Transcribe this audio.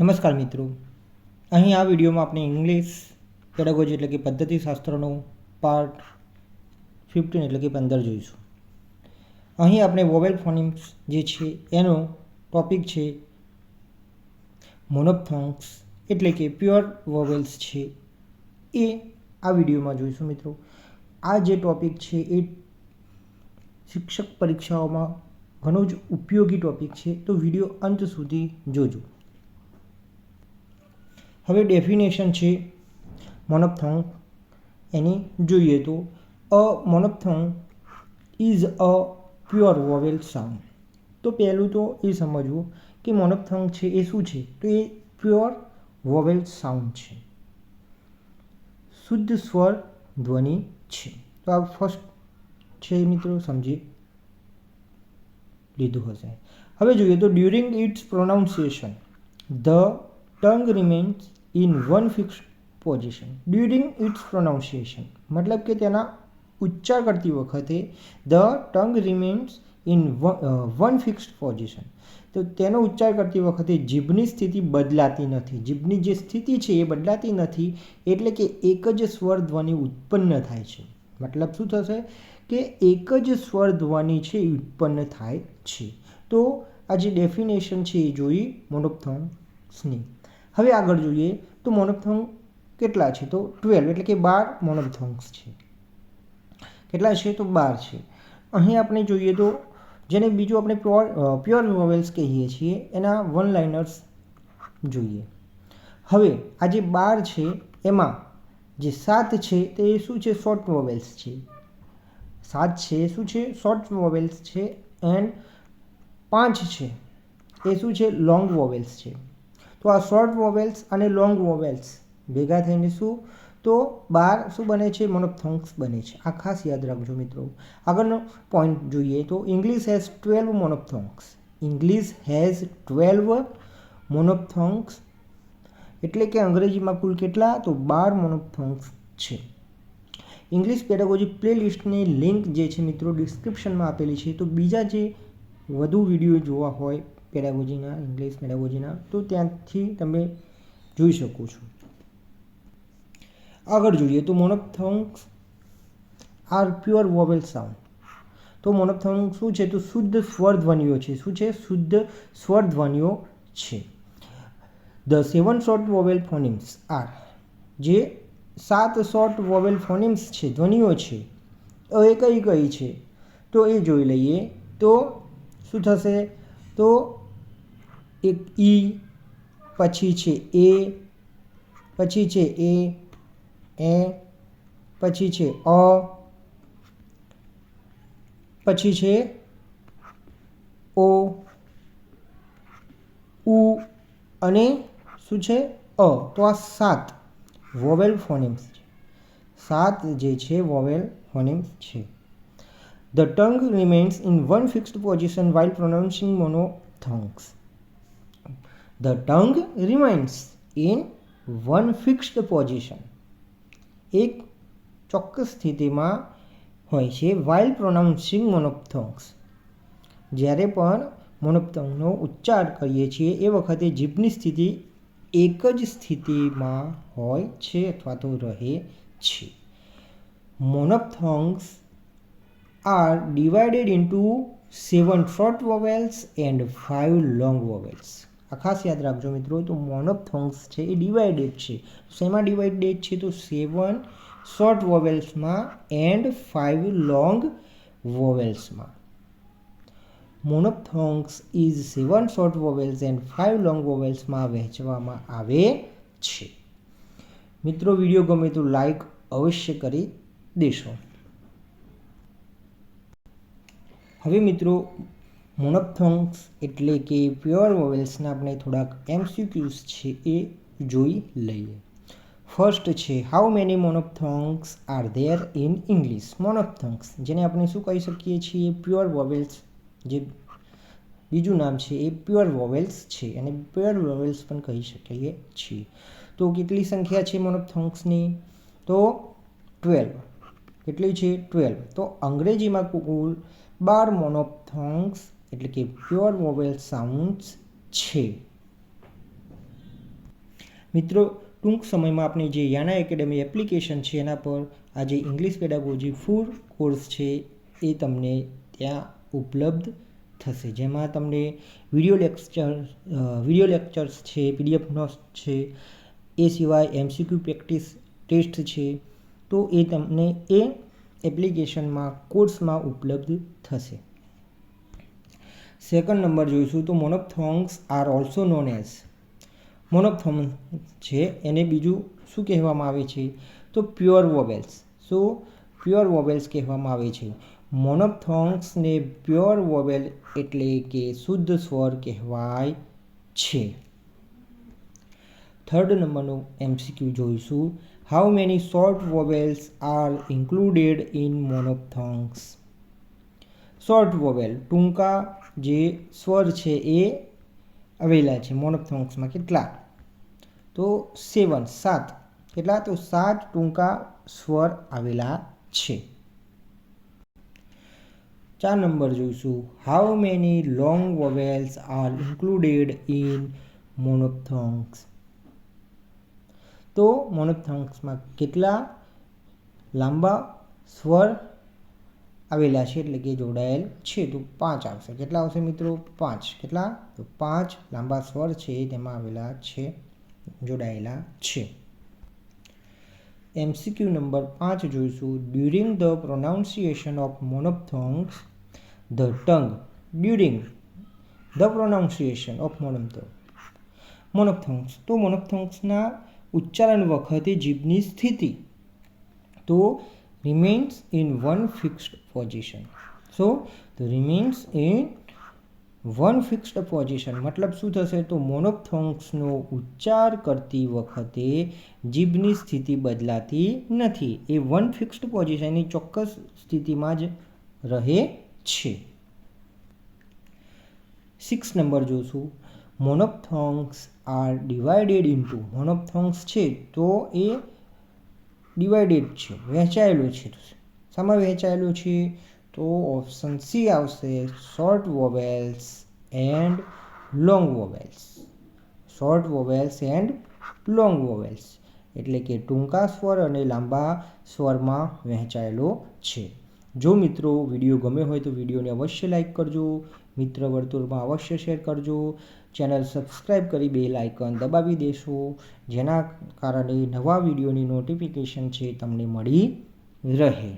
નમસ્કાર મિત્રો, અહીં આ વિડીયોમાં આપણે ઇંગ્લિશ પેડાગોજી એટલે કે પદ્ધતિશાસ્ત્રનો પાર્ટ 15 એટલે કે 15 જોઈશું. અહીં આપણે વોવેલ ફોનિમ્સ જે છે એનો ટોપિક છે મોનોફ્થોન્ગ્સ એટલે કે પ્યોર વોવેલ્સ છે એ આ વિડીયોમાં જોઈશું. મિત્રો, આ જે ટોપિક છે એ શિક્ષક પરીક્ષાઓમાં ઘણો જ ઉપયોગી ટોપિક છે, તો વિડીયો અંત સુધી જોજો. હવે ડેફિનેશન છે મોનોફ્થોન્ગ એની જોઈએ તો અ મોનોફ્થોન્ગ is a pure vowel sound. તો પહેલું તો એ સમજવું કે મોનોફ્થોન્ગ છે એ શું છે, તો એ પ્યોર વોવેલ સાઉન્ડ છે, શુદ્ધ સ્વર ધ્વનિ છે. તો આ ફર્સ્ટ છે મિત્રો, સમજી લીધું હશે. હવે જોઈએ તો during its pronunciation the tongue remains in one fixed position. During its pronunciation મતલબ કે તેના ઉચ્ચાર કરતી વખતે the tongue remains in one fixed position. તો તેનો ઉચ્ચાર કરતી વખતે જીભની સ્થિતિ બદલાતી નથી. જીભની જે સ્થિતિ છે એ બદલાતી નથી, એટલે કે એક જ સ્વર ધ્વનિ ઉત્પન્ન થાય છે. મતલબ શું થશે કે એક જ સ્વર ધ્વનિ છે એ ઉત્પન્ન થાય છે. તો આ જે ડેફિનેશન છે એ જોઈ મોનોફ્થોન્ગ્સની. હવે આગળ જોઈએ તો મોનોફ્થોન્ગ કેટલા છે, તો 12 એટલે કે 12 મોનોફ્થોન્ગ્સ છે. કેટલા છે તો 12 છે. અહીં આપણે જોઈએ તો જેને બીજું આપણે પ્યોર વોવેલ્સ કહીએ છીએ એના વન લાઇનર્સ જોઈએ. હવે આ જે 12 છે એમાં જે 7 છે તે શું છે, શોર્ટ વોવેલ્સ છે. 7 છે શું છે, શોર્ટ વોવેલ્સ છે. એન્ડ 5 છે એ શું છે, લોંગ વોવેલ્સ છે. તો આ શોર્ટ વોવેલ્સ અને લોંગ વોવેલ્સ ભેગા થઈને શું, તો 12 શું બને છે, મોનોફ્થોન્ગ્સ બને છે. આ ખાસ યાદ રાખજો મિત્રો. આગળનો પોઈન્ટ જોઈએ તો ઇંગ્લિશ હેઝ 12 મોનોફ્થોન્ગ્સ. ઇંગ્લિશ હેઝ 12 મોનોફ્થોન્ગ્સ એટલે કે અંગ્રેજીમાં કુલ કેટલા, તો 12 મોનોફ્થોન્ગ્સ છે. ઇંગ્લિશ પેડાગોજી પ્લેલિસ્ટની લિંક જે છે મિત્રો ડિસ્ક્રિપ્શનમાં આપેલી છે. તો બીજા જે વધુ વિડીયો જોવા હોય પેડાગોજીના, ઇંગ્લિશ પેડાગોજીના, તો ત્યાંથી તમે જોઈ શકો છો. આગળ જોઈએ તો મોનોફ્થોન્ગ્સ આર પ્યોર વોવેલ સાઉન્ડ. તો મોનોફ્થોન્ગ શું છે, તો શુદ્ધ સ્વર ધ્વનિઓ છે. શું છે, શુદ્ધ સ્વર ધ્વનિઓ છે. The 7 short vowel phonemes are. જે 7 શોર્ટ વોવેલ ફોનિમ્સ છે, ધ્વનિઓ છે, એ કઈ કઈ છે તો એ જોઈ લઈએ. તો શું થશે, તો એક ઈ, પછી છે એ, પછી છે એ, પછી છે અ, પછી છે ઓ, ઉ અને શું છે અ. તો આ 7 વોવેલ ફોનિમ્સ છે. 7 જે છે વોવેલ ફોનિમ્સ છે. The tongue remains in one fixed position while pronouncing monophthongs. The tongue remains in one fixed position. એક ચોક્કસ સ્થિતિમાં હોય છે while pronouncing monophthongs. જ્યારે પણ મોનોફ્થોન્ગનો ઉચ્ચાર કરીએ છીએ એ વખતે જીભની સ્થિતિ એક જ સ્થિતિમાં હોય છે અથવા તો રહે છે. મોનોફ્થોન્ગ્સ are divided into 7 short vowels and 5 long vowels. આ ખાસ યાદ રાખજો મિત્રો. તો મોનોફ્થોન્ગ્સ છે એ ડિવાઇડેડ છે. શેમાં ડિવાઇડેડ છે, તો 7 શોર્ટ વોવેલ્સમાં એન્ડ 5 લોંગ વોવેલ્સમાં. Monophthongs is 7 short vowels and 5 long વોવેલ્સમાં વહેંચવામાં આવે છે. મિત્રો, વિડીયો ગમે તો લાઈક અવશ્ય કરી દેશો. હવે મિત્રો, મોનોફ્થોન્ગ્સ એટલે કે પ્યોર વોવેલ્સના આપણે થોડાક MCQs છે એ જોઈ લઈએ. ફર્સ્ટ છે how many monophthongs are there in English. Monophthongs જેને આપણે શું કહી શકીએ છીએ, પ્યોર વોવેલ્સ. જે બીજું નામ છે એ પ્યોર વોવેલ્સ છે અને પ્યોર વોવેલ્સ પણ કહી શકીએ છીએ. તો કેટલી સંખ્યા છે મોનોફ્થોન્ગ્સની, તો 12. કેટલી છે, 12. તો અંગ્રેજીમાં કુલ 12 મોનોફ્થોન્ગ્સ એટલે કે પ્યોર વોવેલ સાઉન્ડ્સ છે. મિત્રો ટૂંક સમયમાં આપણે જે યાના એકેડમી એપ્લિકેશન છે એના પર આ જે ઇંગ્લિશ પેડાગોજી ફૂલ કોર્સ છે એ તમને ત્યાં ઉપલબ્ધ થશે, જેમાં તમને વિડીયો લેક્ચર્સ છે, PDF નોટ્સ છે, એ સિવાય MCQ પ્રેક્ટિસ ટેસ્ટ છે, તો એ તમને એ એપ્લિકેશનમાં કોર્સમાં ઉપલબ્ધ થશે. સેકન્ડ નંબર જોઈશું તો મોનોપ્થોન્ગ્સ આર ઓલ્સો નોન એઝ. મોનોપ્થોન્ગ્સ છે એને બીજું શું કહેવામાં આવે છે તો પ્યોર વોવેલ્સ. શું પ્યોર વોવેલ્સ કહેવામાં આવે છે. મોનોપ્થોન્ગ્સને પ્યોર વોવેલ એટલે કે શુદ્ધ સ્વર કહેવાય છે. થર્ડ નંબરનું MCQ જોઈશું. How many short vowels are included in monophthongs. Short vowel ટૂંકા જે સ્વર છે એ આવેલા છે મોનોપ્થોન્ગ્સમાં. કેટલા તો 7. કેટલા તો 7 ટૂંકા સ્વર આવેલા છે. 4 નંબર જોઈશું. How many long vowels are included in monophthongs. તો મોનોપ્થોન્ગ્સમાં કેટલા લાંબા સ્વર આવેલા છે એટલે કે જોડાયેલ છે તો 5 આવશે. કેટલા આવશે મિત્રો 5. કેટલા તો 5 લાંબા સ્વર છે તેમાં આવેલા છે, જોડાયેલા છે. MCQ નંબર 5 જોઈશું. During the pronunciation of monophthongs the tongue. During the pronunciation of monophthongs. તો મોનોપ્થોન્ગ્સના ઉચ્ચારણ વખતે જીભની સ્થિતિ તો remains in one fixed position. So the remains in one fixed position મતલબ શું થશે તો મોનોપ્થોન્ગ્સનો ઉચ્ચાર કરતી વખતે જીભની સ્થિતિ બદલાતી નથી. એ વન ફિક્સ્ડ પોઝિશનની ચોક્કસ સ્થિતિમાં જ રહે છે. 6 નંબર જોશું. મોનોપ્થોન્ગ્સ આર ડિવાઇડેડ ઇન્ટુ. મોનોપ્થોન્ગ્સ છે તો એ ડિવાઇડેડ છે, વહેંચાયેલું છે. શામાં વહેંચાયેલું છે તો ઓપ્શન સી આવશે, short vowels and long vowels. Short vowels and long vowels એટલે કે ટૂંકા સ્વર અને લાંબા સ્વરમાં વહેંચાયેલો છે. જો મિત્રો વિડીયો ગમ્યો હોય તો વિડીયોને અવશ્ય લાઈક કરજો, મિત્ર વર્તુળમાં અવશ્ય શેર કરજો, ચેનલ સબસ્ક્રાઈબ કરી બેલ આઇકન દબાવી દેશો, જેના કારણે નવા વિડીયોની નોટિફિકેશન છે તમને મળી રહે.